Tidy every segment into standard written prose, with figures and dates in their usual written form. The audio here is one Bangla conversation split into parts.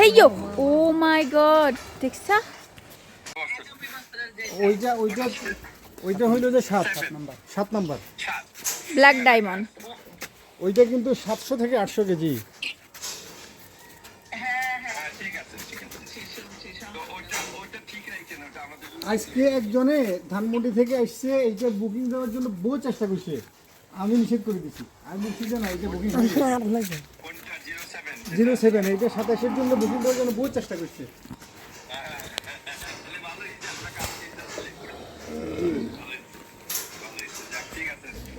হেইয়ো ও মাই গড দেখছা ওইটা ওইটা ওইটা হইলো যে 7 নাম্বার ব্ল্যাক ডায়মন্ড ওইটা কিন্তু 700 থেকে 800 কেজি। আজকে একজনে ধানমন্ডি থেকে আসছে এইটা বুকিং দেওয়ার জন্য বহু চেষ্টা করছে, আমি নিষেধ করে দিচ্ছি। আমি বলছি যে না, এটা বুকিং 07 এইটা 27-এর জন্য বুকিং দেওয়ার জন্য বহু চেষ্টা করছে।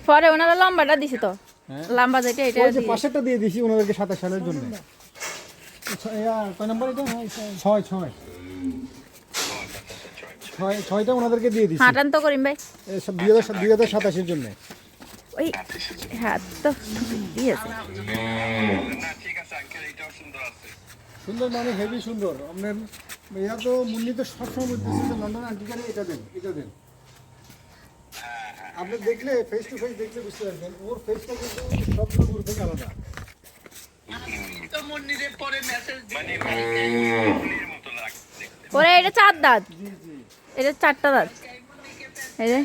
পরে ওনারা লম্বাটা দিছে তো লম্বা যেটা এটা ওই যে পাশেরটা দিয়ে দিছি ওনাদেরকে 27 সালের জন্য। কয় নাম্বার এটা? 6টা ওনাদেরকে দিয়ে দিছি। হাঁটান তো করিম ভাই 2027-এর জন্য। ওই হ্যাঁ তো দিয়েছে সুন্দর মানে হেভি সুন্দর। আপনার এরা তো মুন্নি তো সবসময় বলতেছে যে লন্ডন আন্টিকারে এটা দেন এটা দেন। আপনি দেখলে ফেস টু ফেস দেখলে বুঝতে পারবেন ওর ফেসটা কিন্তু সবগুলো গুলো থেকে আলাদা। ওরে এটা 4 দাঁত, এটা 4টা দাঁত। এই যে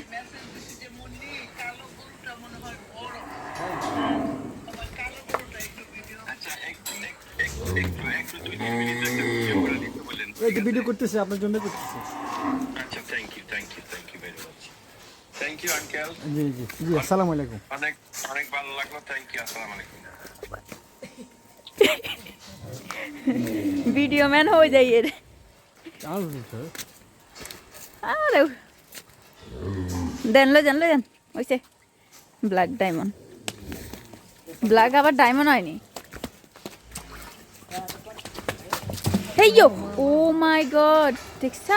এই যে ভিডিও করতেছে আপনার জন্য করতেছে। আচ্ছা thank you very much. Thank you uncle. জি জি জি, আসসালামু আলাইকুম। অনেক অনেক ভালো লাগলো। Thank you. আসসালামু আলাইকুম। ভিডিও ম্যান হয়ে যাই এর। আরে দেন ওইসে ব্ল্যাক ডায়মন্ড, ব্ল্যাক আবার ডায়মন্ড হয়নি। হেইয়ো ও মাই গড দেখছা